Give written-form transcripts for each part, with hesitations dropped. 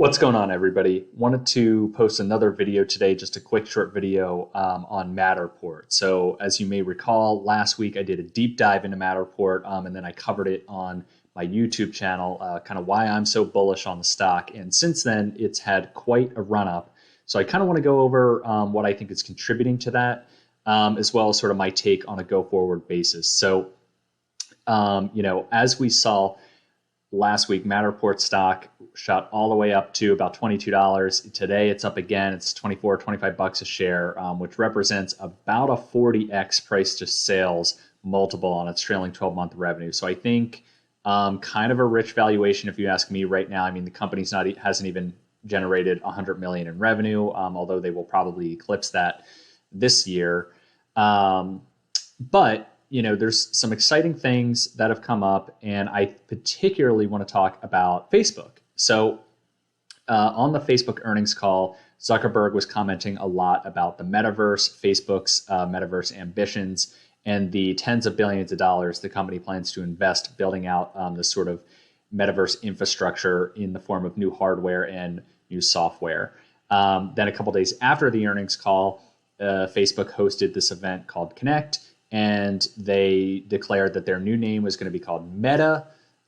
What's going on, everybody? Wanted to post another video today, just a quick short video on Matterport. So as you may recall, last week I did a deep dive into Matterport and then I covered it on my YouTube channel, kind of why I'm so bullish on the stock. And since then, it's had quite a run up. So I kind of want to go over what I think is contributing to that, as well as sort of my take on a go forward basis. So, as we saw last week, Matterport stock shot all the way up to about $22. Today it's up again. It's 24, 25 bucks a share, which represents about a 40x price to sales multiple on its trailing 12-month revenue. So I think kind of a rich valuation if you ask me right now. I mean, the company's hasn't even generated 100 million in revenue, although they will probably eclipse that this year. But there's some exciting things that have come up, and I particularly want to talk about Facebook. So on the Facebook earnings call, Zuckerberg was commenting a lot about the metaverse, Facebook's metaverse ambitions, and the tens of billions of dollars the company plans to invest building out this sort of metaverse infrastructure in the form of new hardware and new software. Then a couple days after the earnings call, Facebook hosted this event called Connect, and they declared that their new name was going to be called Meta,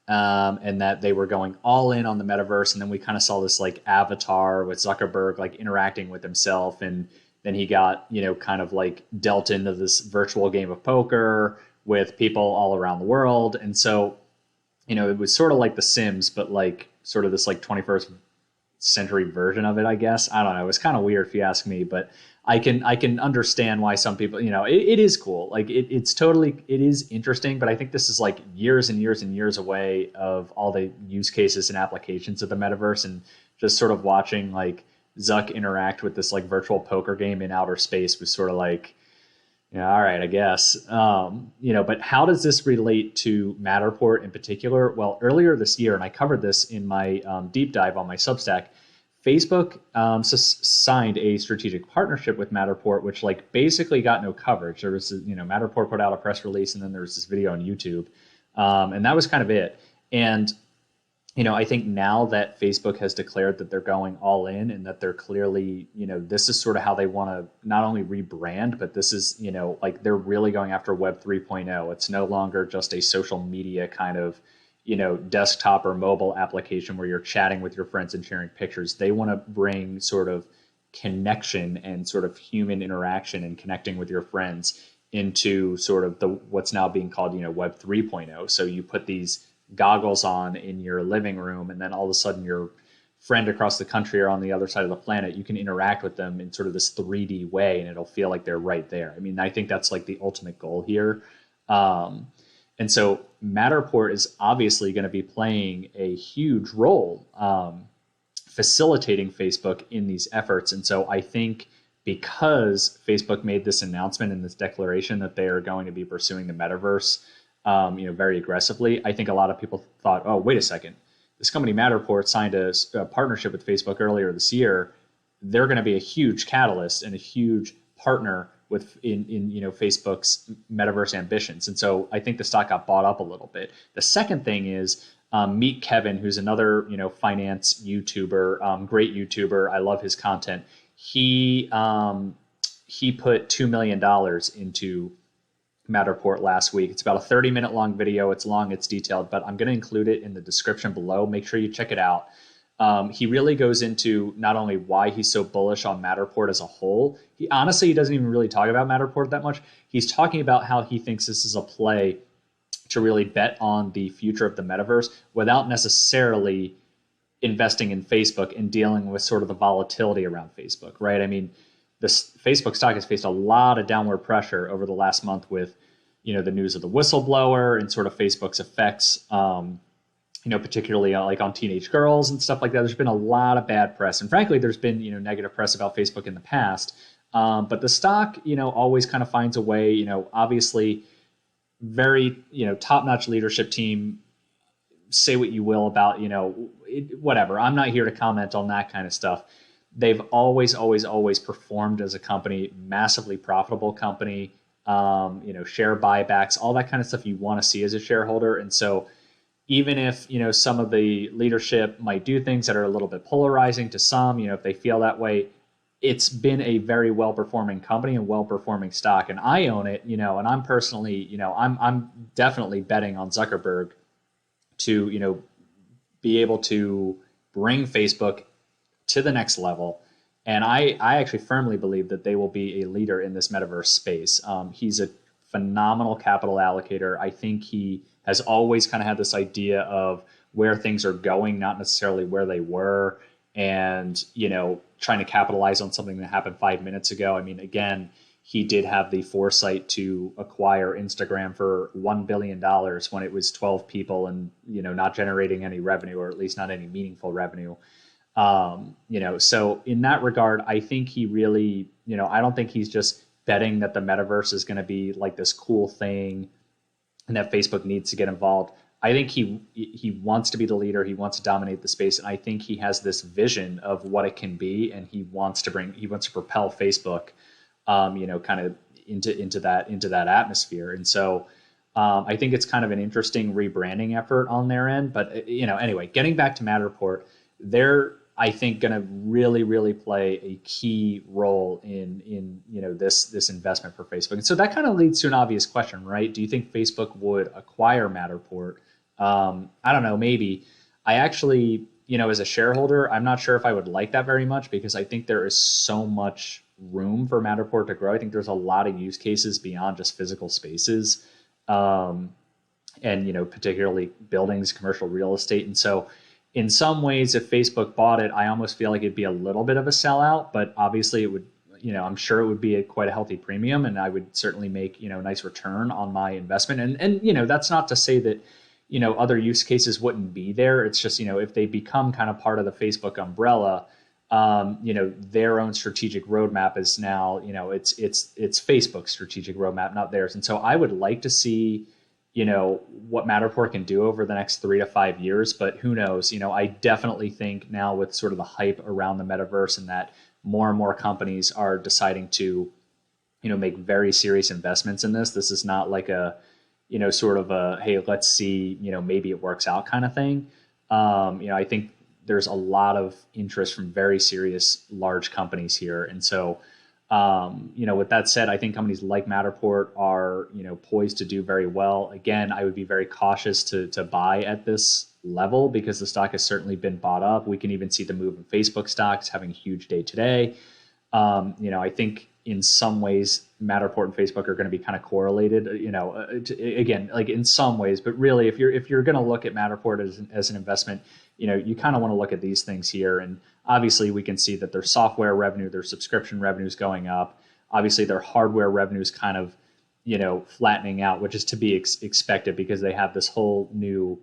and that they were going all in on the metaverse. And then we kind of saw this like avatar with Zuckerberg like interacting with himself, and then he got kind of like dealt into this virtual game of poker with people all around the world. And so it was sort of like The Sims, but like sort of this like 21st century version of it, I guess. I don't know. It was kind of weird if you ask me, but I can understand why some people, it is cool. Like it is interesting, but I think this is like years and years and years away of all the use cases and applications of the metaverse, and just sort of watching like Zuck interact with this like virtual poker game in outer space was sort of like, all right, I guess. But how does this relate to Matterport in particular? Well, earlier this year, and I covered this in my deep dive on my Substack, Facebook signed a strategic partnership with Matterport, which like basically got no coverage. There was, Matterport put out a press release, and then there was this video on YouTube, and that was kind of it. And I think now that Facebook has declared that they're going all in, and that they're clearly, this is sort of how they want to not only rebrand, but this is, like they're really going after Web 3.0. It's no longer just a social media kind of desktop or mobile application where you're chatting with your friends and sharing pictures. They want to bring sort of connection and sort of human interaction and connecting with your friends into sort of what's now being called, Web 3.0. So you put these goggles on in your living room, and then all of a sudden your friend across the country or on the other side of the planet, you can interact with them in sort of this 3D way, and it'll feel like they're right there. I mean, I think that's like the ultimate goal here. And so Matterport is obviously going to be playing a huge role facilitating Facebook in these efforts. And so I think because Facebook made this announcement and this declaration that they are going to be pursuing the metaverse, very aggressively, I think a lot of people thought, oh, wait a second, this company Matterport signed a partnership with Facebook earlier this year. They're going to be a huge catalyst and a huge partner in Facebook's metaverse ambitions. And so I think the stock got bought up a little bit. The second thing is meet Kevin, who's another finance YouTuber, great YouTuber. I love his content. He put $2 million into Matterport last week. It's about a 30-minute long video. It's long, it's detailed, but I'm going to include it in the description below. Make sure you check it out. He really goes into not only why he's so bullish on Matterport as a whole. He doesn't even really talk about Matterport that much. He's talking about how he thinks this is a play to really bet on the future of the metaverse without necessarily investing in Facebook and dealing with sort of the volatility around Facebook, right? I mean, this Facebook stock has faced a lot of downward pressure over the last month with, the news of the whistleblower and sort of Facebook's effects, particularly like on teenage girls and stuff like that. There's been a lot of bad press. And frankly, there's been, negative press about Facebook in the past. But the stock, always kind of finds a way, obviously very, top-notch leadership team. Say what you will about, whatever. I'm not here to comment on that kind of stuff. They've always performed as a company, massively profitable company, share buybacks, all that kind of stuff you want to see as a shareholder. And so even if, some of the leadership might do things that are a little bit polarizing to some, if they feel that way, it's been a very well performing company and well performing stock, and I own it, and I'm personally, I'm definitely betting on Zuckerberg to, be able to bring Facebook to the next level. And I actually firmly believe that they will be a leader in this metaverse space. He's a phenomenal capital allocator. I think he has always kind of had this idea of where things are going, not necessarily where they were, and, trying to capitalize on something that happened 5 minutes ago. I mean, again, he did have the foresight to acquire Instagram for $1 billion when it was 12 people and, not generating any revenue, or at least not any meaningful revenue. So in that regard, I think he really, I don't think he's just betting that the metaverse is going to be like this cool thing and that Facebook needs to get involved. I think he wants to be the leader. He wants to dominate the space, and I think he has this vision of what it can be, and he wants to propel Facebook, kind of into that atmosphere. And so I think it's kind of an interesting rebranding effort on their end. But anyway, getting back to Matterport, they're, I think, going to really, really play a key role in this investment for Facebook. And so that kind of leads to an obvious question, right? Do you think Facebook would acquire Matterport? I don't know, maybe. I actually, as a shareholder, I'm not sure if I would like that very much, because I think there is so much room for Matterport to grow. I think there's a lot of use cases beyond just physical spaces, and particularly buildings, commercial real estate. And so in some ways, if Facebook bought it, I almost feel like it'd be a little bit of a sellout, but obviously it would, I'm sure it would be quite a healthy premium, and I would certainly make, a nice return on my investment. And that's not to say that, other use cases wouldn't be there. It's just, if they become kind of part of the Facebook umbrella, their own strategic roadmap is now, it's Facebook's strategic roadmap, not theirs. And so I would like to see, what Matterport can do over the next 3 to 5 years, but who knows? I definitely think now, with sort of the hype around the metaverse, and that more and more companies are deciding to, make very serious investments in this. This is not like a, sort of a, hey, let's see, maybe it works out kind of thing. I think there's a lot of interest from very serious large companies here. And so, with that said, I think companies like Matterport are, poised to do very well. Again, I would be very cautious to buy at this level, because the stock has certainly been bought up. We can even see the move in Facebook stocks having a huge day today. I think in some ways Matterport and Facebook are going to be kind of correlated, again, like in some ways, but really if you're going to look at Matterport as an investment, you kind of want to look at these things here. And obviously we can see that their software revenue, their subscription revenue is going up. Obviously their hardware revenue is kind of, flattening out, which is to be expected, because they have this whole new,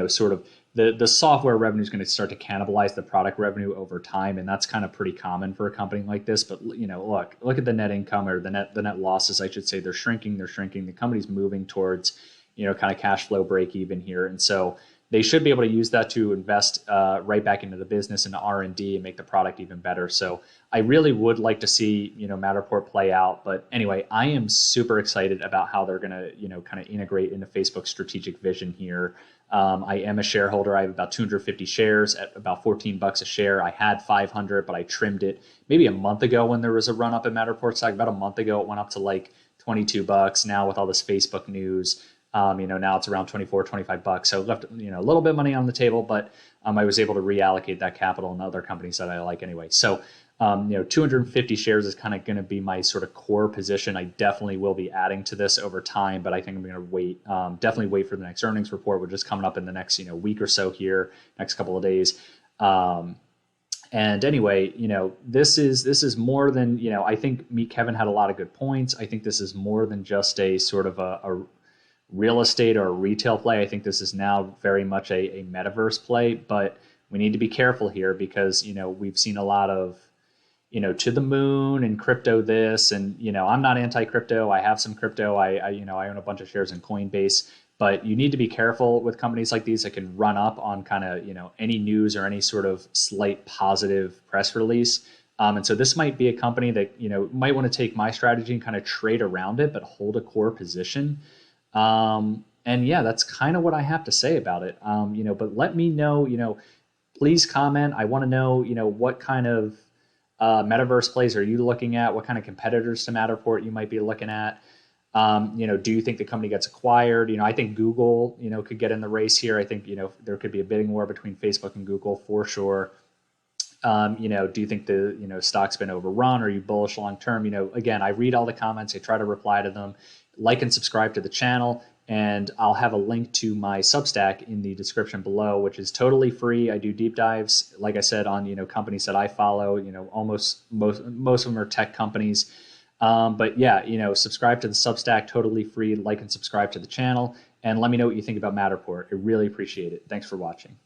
sort of the software revenue is going to start to cannibalize the product revenue over time. And that's kind of pretty common for a company like this. But, look at the net income, or the net losses, I should say. They're shrinking. The company's moving towards, kind of cash flow break even here. And so they should be able to use that to invest right back into the business, into R&D, and make the product even better. So I really would like to see, Matterport play out. But anyway, I am super excited about how they're going to, kind of integrate into Facebook's strategic vision here. I am a shareholder. I have about 250 shares at about $14 a share. I had 500, but I trimmed it maybe a month ago when there was a run up in Matterport stock. About a month ago, it went up to like $22. Now with all this Facebook news, now it's around $24-25. So left, a little bit of money on the table, but I was able to reallocate that capital in other companies that I like anyway. So 250 shares is kind of going to be my sort of core position. I definitely will be adding to this over time, but I think I'm going to wait, definitely wait for the next earnings report, which is coming up in the next, week or so here, next couple of days. And anyway, this is more than, I think Meet Kevin had a lot of good points. I think this is more than just a sort of a real estate or a retail play. I think this is now very much a metaverse play, but we need to be careful here, because, we've seen a lot of, to the moon and crypto this, and, I'm not anti-crypto. I have some crypto. I own a bunch of shares in Coinbase, but you need to be careful with companies like these that can run up on kind of, any news or any sort of slight positive press release. And so this might be a company that, might want to take my strategy and kind of trade around it, but hold a core position. And yeah, that's kind of what I have to say about it. But let me know, please comment. I want to know, what kind of metaverse plays are you looking at? What kind of competitors to Matterport you might be looking at? Do you think the company gets acquired? I think Google, could get in the race here. I think, there could be a bidding war between Facebook and Google for sure. Do you think the, stock's been overrun? Are you bullish long term? Again, I read all the comments. I try to reply to them. Like and subscribe to the channel. And I'll have a link to my Substack in the description below, which is totally free. I do deep dives, like I said, on companies that I follow. Almost most of them are tech companies. But yeah, subscribe to the Substack, totally free. Like and subscribe to the channel, and let me know what you think about Matterport. I really appreciate it. Thanks for watching.